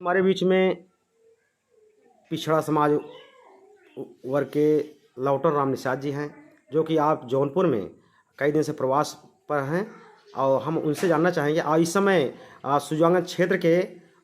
हमारे बीच में पिछड़ा समाज वर्ग के लौटर राम निषाद जी हैं, जो कि आप जौनपुर में कई दिन से प्रवास पर हैं और हम उनसे जानना चाहेंगे। और इस समय सुजानगंज क्षेत्र के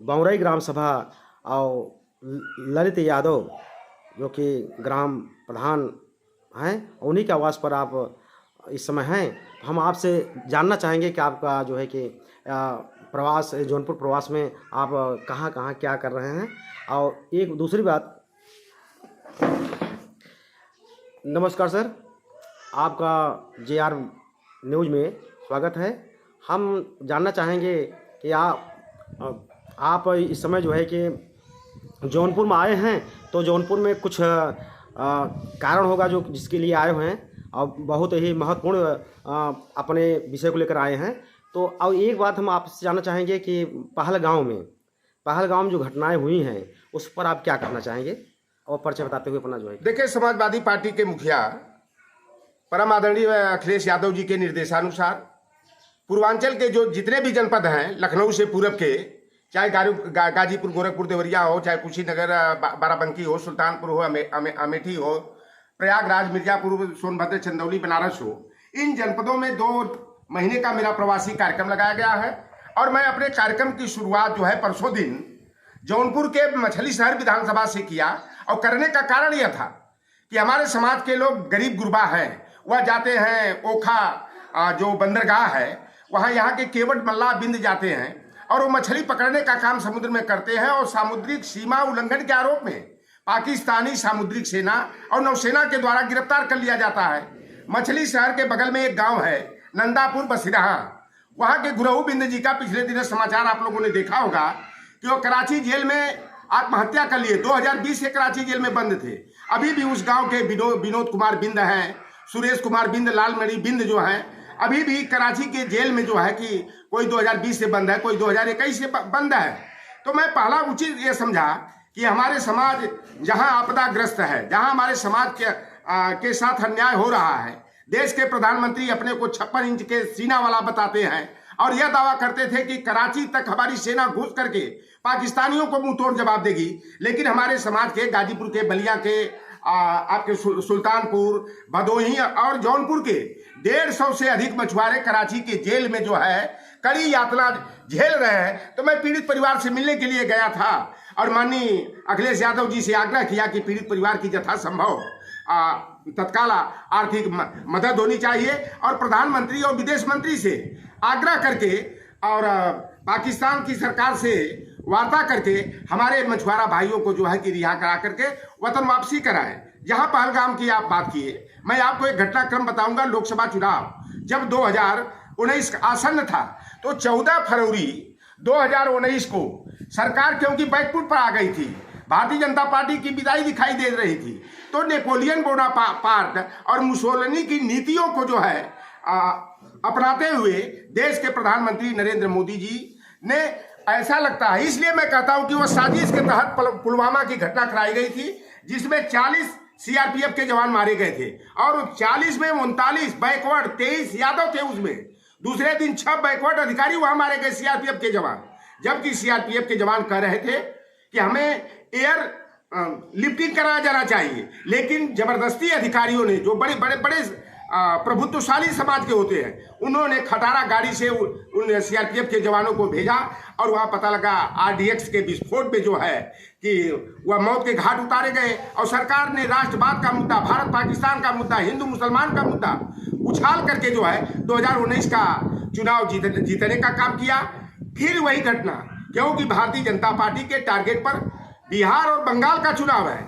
बौरई ग्राम सभा और ललित यादव जो कि ग्राम प्रधान हैं, उन्हीं के आवास पर आप इस समय हैं। हम आपसे जानना चाहेंगे कि आपका जो है कि प्रवास, जौनपुर प्रवास में आप कहाँ कहाँ क्या कर रहे हैं। और एक दूसरी बात, नमस्कार सर, आपका JR न्यूज़ में स्वागत है। हम जानना चाहेंगे कि आप इस समय जो है कि जौनपुर में आए हैं, तो जौनपुर में कुछ कारण होगा जो जिसके लिए आए हुए हैं और बहुत ही महत्वपूर्ण अपने विषय को लेकर आए हैं। तो अब एक बात हम आपसे जानना चाहेंगे कि पहलगाम में जो घटनाएं हुई हैं उस पर आप क्या कहना चाहेंगे, और परिचय बताते हुए अपना जो है। देखिए, समाजवादी पार्टी के मुखिया परम आदरणीय अखिलेश यादव जी के निर्देशानुसार पूर्वांचल के जो जितने भी जनपद हैं, लखनऊ से पूरब के, चाहे गाजीपुर, गोरखपुर, देवरिया हो, चाहे कुशीनगर, बाराबंकी हो, सुल्तानपुर हो, अमेठी हो, प्रयागराज, मिर्जापुर, सोनभद्र, चंदौली, बनारस हो, इन जनपदों में 2 महीने का मेरा प्रवासी कार्यक्रम लगाया गया है। और मैं अपने कार्यक्रम की शुरुआत जो है परसों दिन जौनपुर के मछली शहर विधानसभा से किया। और करने का कारण यह था कि हमारे समाज के लोग गरीब गुरबा हैं, वह जाते हैं ओखा जो बंदरगाह है, वहाँ यहाँ के केवट मल्लाह बिंद जाते हैं और वो मछली पकड़ने का काम समुद्र में करते हैं। और सामुद्रिक सीमा उल्लंघन के आरोप में पाकिस्तानी सामुद्रिक सेना और नौसेना के द्वारा गिरफ्तार कर लिया जाता है। मछली शहर के बगल में एक गांव है नंदापुर बसिराहा, वहाँ के गुरहू बिंद जी का पिछले दिनों समाचार आप लोगों ने देखा होगा कि वो कराची जेल में आत्महत्या कर लिए। 2020 से कराची जेल में बंद थे। अभी भी उस गांव के विनोद कुमार बिंद हैं, सुरेश कुमार बिंद, लालमणि बिंद जो हैं, अभी भी कराची के जेल में जो है कि कोई 2020 से बंद है, कोई 2021 से बंद है। तो मैं पहला उचित ये समझा कि हमारे समाज जहां आपदाग्रस्त है, जहां हमारे समाज के साथ अन्याय हो रहा है, देश के प्रधानमंत्री अपने को 56 इंच के सीना वाला बताते हैं और यह दावा करते थे कि कराची तक हमारी सेना घुस करके पाकिस्तानियों को मुंह तोड़ जवाब देगी। लेकिन हमारे समाज के गाजीपुर के, बलिया के, आपके सुल्तानपुर, भदोही और जौनपुर के 150 से अधिक मछुआरे कराची के जेल में जो है कड़ी यातना झेल रहे हैं। तो मैं पीड़ित परिवार से मिलने के लिए गया था और माननीय अखिलेश यादव जी से आग्रह किया कि पीड़ित परिवार की यथासंभव तत्काल आर्थिक मदद होनी चाहिए और प्रधानमंत्री और विदेश मंत्री से आग्रह करके और पाकिस्तान की सरकार से वार्ता करके हमारे मछुआरा भाइयों को जो है कि रिहा करा करके वतन वापसी कराएं। जहां पहलगाम की आप बात किए, मैं आपको एक घटनाक्रम बताऊंगा। लोकसभा चुनाव जब 2019 आसन्न था तो 14 फरवरी 2019 को सरकार क्योंकि बैकफुट पर आ गई थी, भारतीय जनता पार्टी की विदाई दिखाई दे रही थी, तो नेपोलियन बोनापार्ट और मुसोलिनी की नीतियों को जो है अपनाते हुए देश के प्रधानमंत्री नरेंद्र मोदी जी ने, ऐसा लगता है, इसलिए मैं कहता हूं कि वह साजिश के तहत पुलवामा की घटना कराई गई थी जिसमें 40 CRPF के जवान मारे गए थे और 40 में 39 बैकवर्ड, 23 यादव थे उसमें। दूसरे दिन 6 बैकवर्ड अधिकारी वहां मारे गए CRPF के जवान, जबकि CRPF के जवान कह रहे थे कि हमें एयर लिफ्टिंग कराया जाना चाहिए। लेकिन जबरदस्ती अधिकारियों ने, जो बड़े बड़े बड़े प्रभुत्वशाली समाज के होते हैं, उन्होंने खटारा गाड़ी से उन CRPF के जवानों को भेजा और वहां पता लगा RDX के विस्फोट में जो है कि वह मौत के घाट उतारे गए। और सरकार ने राष्ट्रवाद का मुद्दा, भारत पाकिस्तान का मुद्दा, हिंदू मुसलमान का मुद्दा उछाल करके जो है 2019 का चुनाव जीतने का काम किया। फिर वही घटना, क्योंकि भारतीय जनता पार्टी के टारगेट पर बिहार और बंगाल का चुनाव है।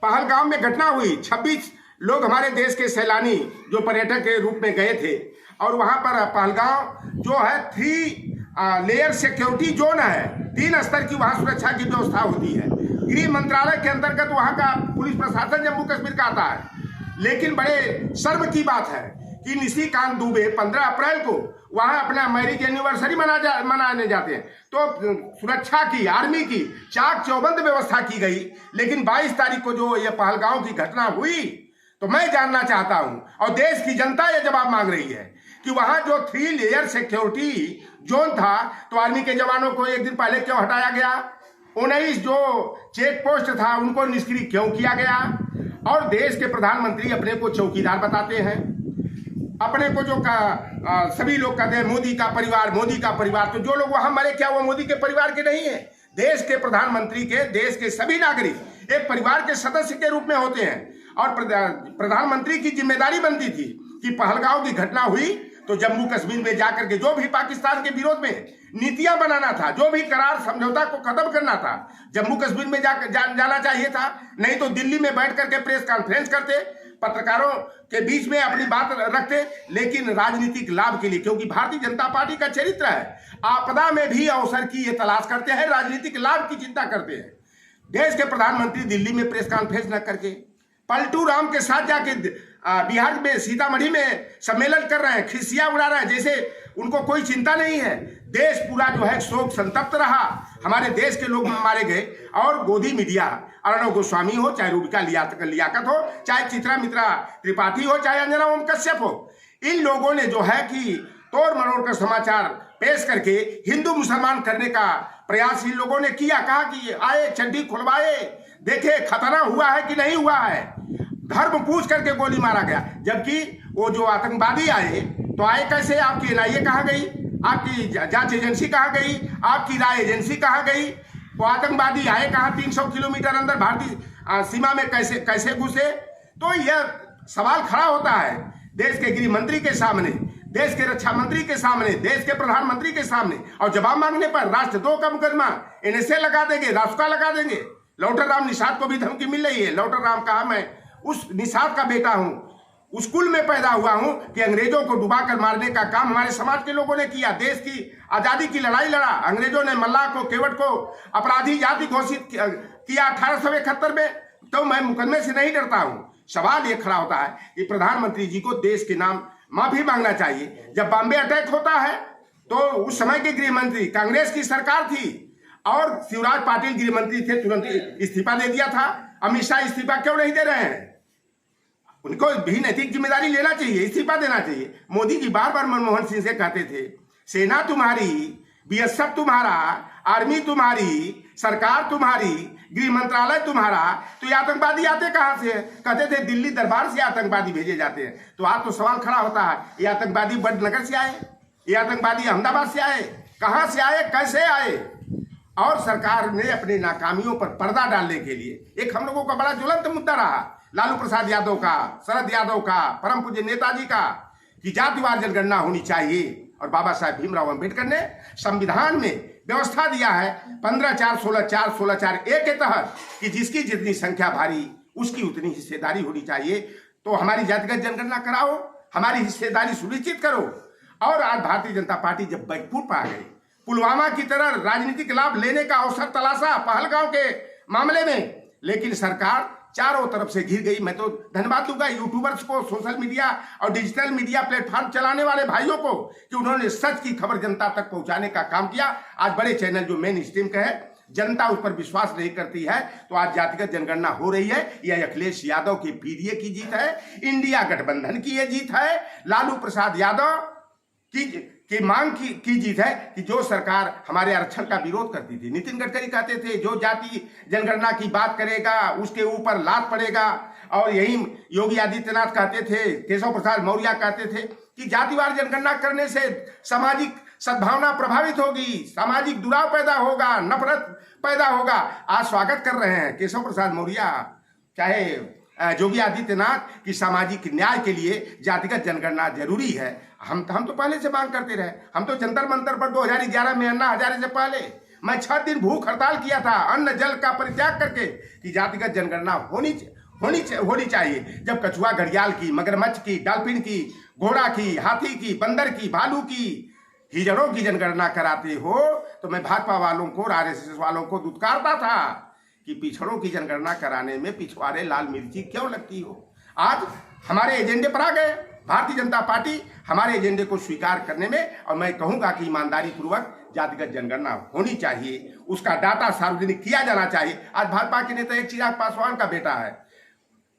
पहलगाम में घटना हुई, 26 लोग हमारे देश के सैलानी जो पर्यटक के रूप में गए थे और वहां पर पहलगाम जो है 3 लेयर सिक्योरिटी जोन है, 3 स्तर की वहां सुरक्षा की व्यवस्था होती है। गृह मंत्रालय के अंतर्गत वहां का पुलिस प्रशासन जम्मू कश्मीर का आता है। लेकिन बड़े शर्म की बात है कि निशिकांत दुबे 15 अप्रैल को वहां अपना मैरिज एनिवर्सरी मनाने जाते हैं, तो सुरक्षा की, आर्मी की चाक चौबंद व्यवस्था की गई। लेकिन 22 तारीख को जो ये पहलगाम की घटना हुई, तो मैं जानना चाहता हूं और देश की जनता ये जवाब मांग रही है कि वहां जो 3 लेयर सिक्योरिटी जोन था, तो आर्मी के जवानों को एक दिन पहले क्यों हटाया गया? 19 जो चेक पोस्ट था उनको निष्क्रिय क्यों किया गया? और देश के प्रधानमंत्री अपने को चौकीदार बताते हैं, अपने को जो सभी लोग कहते हैं मोदी का परिवार, तो जो लोग वहां मरे क्या वो मोदी के परिवार के नहीं है? देश के प्रधानमंत्री के देश के सभी नागरिक एक परिवार के सदस्य के रूप में होते हैं। और प्रधानमंत्री की जिम्मेदारी बनती थी कि पहलगांव की घटना हुई तो जम्मू कश्मीर में जाकर के जो भी पाकिस्तान के विरोध में नीतियां बनाना था, जो भी करार समझौता को खत्म करना था, जम्मू कश्मीर में जाना चाहिए था। नहीं तो दिल्ली में बैठ करके प्रेस कॉन्फ्रेंस करते, पत्रकारों के बीच में अपनी बात रखते, लेकिन राजनीतिक लाभ के लिए, क्योंकि भारतीय जनता पार्टी का चरित्र है आपदा में भी अवसर की ये तलाश करते हैं, राजनीतिक लाभ की चिंता करते हैं। देश के प्रधानमंत्री दिल्ली में प्रेस कॉन्फ्रेंस न करके पलटू राम के साथ जाके बिहार में सीतामढ़ी में सम्मेलन कर रहे हैं, खिस्सियां उड़ा रहे हैं, जैसे उनको कोई चिंता नहीं है। देश पूरा जो है शोक संतप्त रहा, हमारे देश के लोग मारे गए। और गोदी मीडिया, अर्णव गोस्वामी हो, चाहे रूबिका लियाकत हो, चाहे चित्रा मित्रा त्रिपाठी हो, चाहे अंजना ओम कश्यप हो, इन लोगों ने जो है कि तोड़ मरोड़ कर समाचार पेश करके हिंदू मुसलमान करने का प्रयास इन लोगों ने किया। कहा कि आए चड्डी खुलवाए, देखे खतरा हुआ है कि नहीं हुआ है, धर्म पूछ करके गोली मारा गया। जबकि वो जो आतंकवादी आए तो आए कैसे? आपकी एनआईए कहाँ गई? आपकी जांच एजेंसी कहाँ गई? आपकी राय एजेंसी कहाँ गई? वो आतंकवादी आए कहाँ? 300 किलोमीटर अंदर भारतीय सीमा में कैसे घुसे? तो यह सवाल खड़ा होता है देश के गृह मंत्री के सामने, देश के रक्षा मंत्री के सामने, देश के प्रधानमंत्री के सामने। और जवाब मांगने पर राष्ट्रद्रोह का मुकदमा एनएसए लगा देंगे, रासुका लगा देंगे। लौटर राम निषाद को भी धमकी मिल रही है। लौटर राम कहा मैं उस निषाद का बेटा हूं, उस कुल में पैदा हुआ हूं कि अंग्रेजों को डुबा कर मारने का काम हमारे समाज के लोगों ने किया। देश की आजादी की लड़ाई लड़ा। अंग्रेजों ने मल्लाह को, केवट को अपराधी जाति घोषित किया 1871 में। तो मैं मुकदमे से नहीं डरता हूं। सवाल ये खड़ा होता है कि प्रधानमंत्री जी को देश के नाम माफी मांगना चाहिए। जब बॉम्बे अटैक होता है तो उस समय के गृह मंत्री, कांग्रेस की सरकार थी और शिवराज पाटिल गृह मंत्री थे, तुरंत इस्तीफा दे दिया था। अमित शाह इस्तीफा क्यों नहीं दे रहे हैं? उनको भी नैतिक जिम्मेदारी लेना चाहिए, इस्तीफा देना चाहिए। मोदी जी बार बार मनमोहन सिंह से कहते थे सेना तुम्हारी, बीएसएफ तुम्हारा, आर्मी तुम्हारी, सरकार तुम्हारी, गृह मंत्रालय तुम्हारा, तो ये आतंकवादी आते कहां से? कहते थे दिल्ली दरबार से आतंकवादी भेजे जाते हैं। तो आज तो सवाल खड़ा होता है, ये आतंकवादी बड़नगर से आए, ये आतंकवादी अहमदाबाद से आए, कहां से आए, कैसे आए? और सरकार ने अपनी नाकामियों पर पर्दा डालने के लिए एक हम लोगों का बड़ा ज्वलंत मुद्दा रहा, लालू प्रसाद यादव का, शरद यादव का, परम पूज्य नेताजी का, कि जातिवार जनगणना होनी चाहिए। और बाबा साहेब भीमराव अंबेडकर ने संविधान में व्यवस्था दिया है 15/4 16/4 16/4 ए के तहत कि जिसकी जितनी संख्या भारी उसकी उतनी हिस्सेदारी होनी चाहिए। तो हमारी जातिगत जनगणना कराओ, हमारी हिस्सेदारी सुनिश्चित करो। और आज भारतीय जनता पार्टी जब बैकफुट पर आ गई, पुलवामा की तरह राजनीतिक लाभ लेने का अवसर तलाशा पहलगांव के मामले में, लेकिन सरकार चारों तरफ से घिर गई। मैं तो धन्यवाद दूंगा यूट्यूबर्स को, सोशल मीडिया और डिजिटल मीडिया प्लेटफॉर्म चलाने वाले भाइयों को कि उन्होंने सच की खबर जनता तक पहुंचाने का काम किया। आज बड़े चैनल जो मेन स्ट्रीम के हैं, जनता उस पर विश्वास नहीं करती है, तो आज जातिगत जनगणना हो रही है। यह अखिलेश यादव की पीडीए की जीत है, इंडिया गठबंधन की यह जीत है, लालू प्रसाद यादव की मांग की जीत है कि जो सरकार हमारे आरक्षण का विरोध करती थी। नितिन गडकरी कहते थे जो जाति जनगणना की बात करेगा उसके ऊपर लात पड़ेगा, और यही योगी आदित्यनाथ कहते थे, केशव प्रसाद मौर्य कहते थे कि जातिवार जनगणना करने से सामाजिक सद्भावना प्रभावित होगी, सामाजिक दुराव पैदा होगा, नफरत पैदा होगा। आज स्वागत कर रहे हैं केशव प्रसाद मौर्य, चाहे योगी आदित्यनाथ की सामाजिक न्याय के लिए जातिगत जनगणना जरूरी है। हम तो पहले से मांग करते रहे। हम तो जंतर मंतर पर 2011 में अन्ना हजारे से पहले मैं 6 दिन भूख हड़ताल किया था, अन्न जल का परित्याग करके, कि जातिगत जनगणना होनी चाहिए। जब कछुआ घड़ियाल की, मगरमच्छ की, डॉल्फिन की, घोड़ा की, हाथी की, बंदर की, भालू की, हिजड़ों की जनगणना कराते हो तो मैं भाजपा वालों को और आरएसएस वालों को दुत्कारता था कि पिछड़ों की जनगणना कराने में पिछवाड़े लाल मिर्ची क्यों लगती हो। आज हमारे एजेंडे पर आ गए। भारतीय जनता पार्टी हमारे एजेंडे को स्वीकार करने में, और मैं कहूंगा कि ईमानदारी पूर्वक जातिगत जनगणना होनी चाहिए, उसका डाटा सार्वजनिक किया जाना चाहिए। आज भाजपा के नेता एक चिराग पासवान का बेटा है,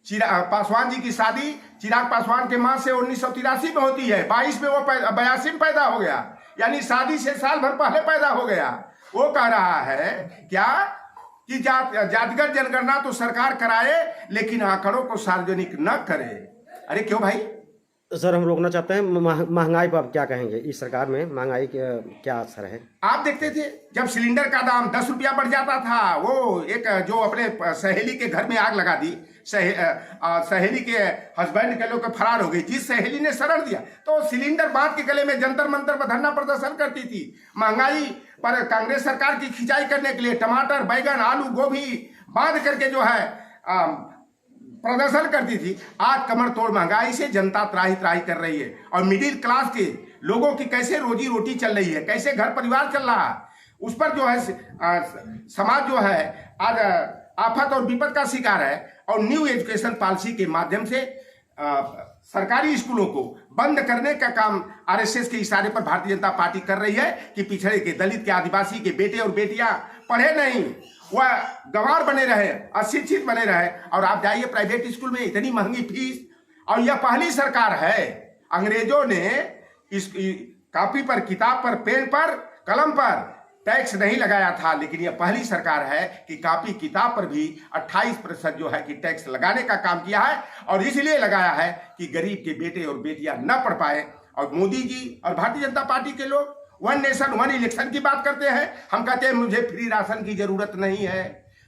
पासवान जी की शादी चिराग पासवान के मां से 1983 में होती है, 22 में वो 82 में पैदा हो गया, यानी शादी से साल भर पहले पैदा हो गया। वो कह रहा है क्या कि जातिगत जनगणना तो सरकार कराए लेकिन आंकड़ों को सार्वजनिक न करे। अरे क्यों भाई? सर हम रोकना चाहते हैं। महंगाई पर आप क्या कहेंगे? इस सरकार में महंगाई का क्या असर है? आप देखते थे जब सिलेंडर का दाम 10 रुपया बढ़ जाता था, वो एक जो अपने सहेली के घर में आग लगा दी, सहेली के हस्बैंड के लोग फरार हो गई, जिस सहेली ने शरण दिया तो सिलेंडर बांध के गले में जंतर मंतर पर धरना प्रदर्शन करती थी। महंगाई पर कांग्रेस सरकार की खिंचाई करने के लिए टमाटर, बैगन, आलू, गोभी बांध करके जो है प्रदर्शन करती थी। आज कमर तोड़ महंगाई से जनता त्राही त्राही कर रही है और मिडिल क्लास के लोगों की कैसे रोजी रोटी चल रही है, कैसे घर परिवार चल रहा है, उस पर जो है समाज जो है आज आफत और विपद का शिकार है। और न्यू एजुकेशन पॉलिसी के माध्यम से सरकारी स्कूलों को बंद करने का काम आरएसएस के इशारे पर भारतीय जनता पार्टी कर रही है कि पिछड़े के, दलित के, आदिवासी के बेटे और बेटियां पढ़े नहीं, वह गंवार बने रहे, अशिक्षित बने रहे। और आप जाइए प्राइवेट स्कूल में इतनी महंगी फीस, और यह पहली सरकार है, अंग्रेजों ने इस कॉपी पर, किताब पर, पेन पर, कलम पर टैक्स नहीं लगाया था, लेकिन यह पहली सरकार है कि कॉपी किताब पर भी 28% जो है कि टैक्स लगाने का काम किया है। और इसलिए लगाया है कि गरीब के बेटे और बेटियां न पढ़ पाए। और मोदी जी और भारतीय जनता पार्टी के लोग वन नेशन वन इलेक्शन की बात करते हैं। हम कहते हैं मुझे फ्री राशन की जरूरत नहीं है।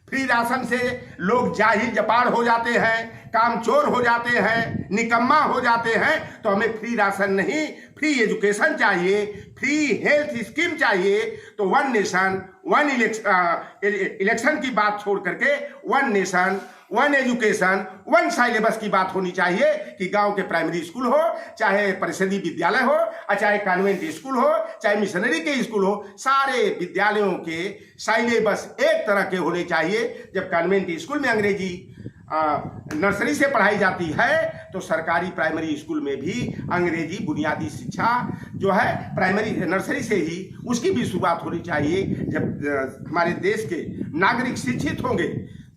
फ्री राशन से लोग जाहिल जपाड़ हो जाते हैं, कामचोर हो जाते हैं, निकम्मा हो जाते हैं। तो हमें फ्री राशन नहीं, फ्री एजुकेशन चाहिए, फ्री हेल्थ स्कीम चाहिए। तो वन नेशन वन इलेक्शन की बात छोड़ करके one nation one education one syllabus की बात होनी चाहिए कि गांव के प्राइमरी स्कूल हो, चाहे परिषदीय विद्यालय हो, चाहे कॉन्वेंट स्कूल हो, चाहे मिशनरी के स्कूल हो, सारे विद्यालयों के सिलेबस एक तरह के होने चाहिए। जब कॉन्वेंट स्कूल में अंग्रेजी नर्सरी से पढ़ाई जाती है तो सरकारी प्राइमरी स्कूल में भी अंग्रेजी बुनियादी शिक्षा जो है प्राइमरी नर्सरी से ही उसकी भी शुरुआत होनी चाहिए। जब हमारे देश के नागरिक शिक्षित होंगे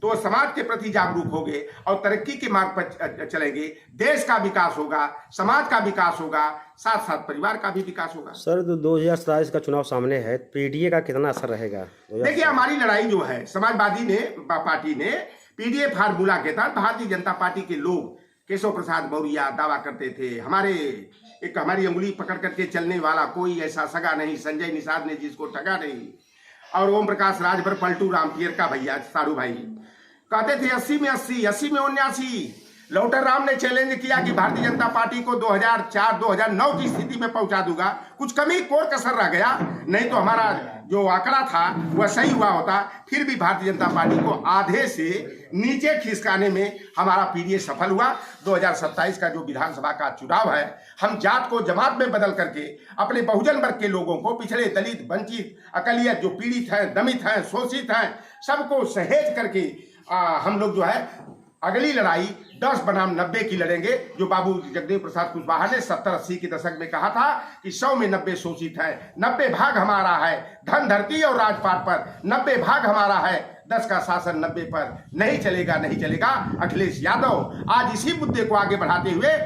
तो समाज के प्रति जागरूक होंगे और तरक्की के मार्ग पर चलेंगे, देश का विकास होगा, समाज का विकास होगा, साथ साथ परिवार का भी विकास होगा। सर 2027 का चुनाव सामने है, पीडीए का कितना असर रहेगा? देखिए हमारी लड़ाई जो है समाजवादी पार्टी ने पीडीए फार्मूला के तहत भारतीय जनता पार्टी के लोग, केशव प्रसाद मौर्य दावा करते थे हमारी अंगुली पकड़ करके चलने वाला कोई ऐसा सगा नहीं, संजय निषाद ने जिसको ठगा नहीं, और ओम प्रकाश राजभर, पलटू राम, पियर का भैया सारू भाई कहते थे 80 में 80, 80 में 79। लौटर राम ने चैलेंज किया कि भारतीय जनता पार्टी को 2004-2009 की स्थिति में पहुंचा दूंगा। कुछ कमी कोर कसर रह गया, नहीं तो हमारा जो आंकड़ा था वह सही हुआ होता। फिर भी भारतीय जनता पार्टी को आधे से नीचे खिसकाने में हमारा पीडीए सफल हुआ। 2027 का जो विधानसभा का चुनाव है, हम जात को जमात में बदल करके अपने बहुजन वर्ग के लोगों को, पिछड़े, दलित, वंचित, अकलियत, जो पीड़ित हैं, दमित हैं, शोषित हैं, सबको सहेज करके हम लोग जो है अगली लड़ाई 10 बनाम 90 की लड़ेंगे। जो बाबू जगदेव प्रसाद कुशवाहा ने 70-80 के दशक में कहा था कि 100 में 90 शोषित है, 90 भाग हमारा है, धन धरती और राजपाट पर 90 भाग हमारा है, 10 का शासन 90 पर नहीं चलेगा, नहीं चलेगा। अखिलेश यादव आज इसी मुद्दे को आगे बढ़ाते हुए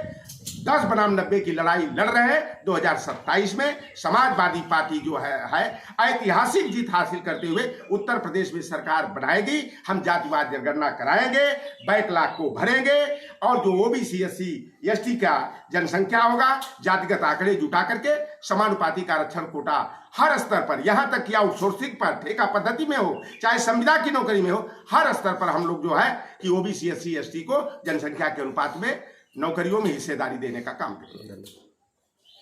10 बनाम 90 की लड़ाई लड़ रहे हैं। 2027 में समाजवादी पार्टी जो है ऐतिहासिक जीत हासिल करते हुए उत्तर प्रदेश में सरकार बनाएगी। हम जातिवाद जनगणना कराएंगे, बैकलॉग को भरेंगे और जो ओबीसी एससी एसटी का जनसंख्या होगा, जातिगत आंकड़े जुटा करके समानुपाती आरक्षण कोटा हर स्तर पर, यहां तक कि आउटसोर्सिंग पर, ठेका पद्धति में हो, चाहे संविदा की नौकरी में हो, हर स्तर पर हम लोग जो है कि ओबीसी एससी एसटी को जनसंख्या के अनुपात में नौकरियों में हिस्सेदारी देने का काम करें।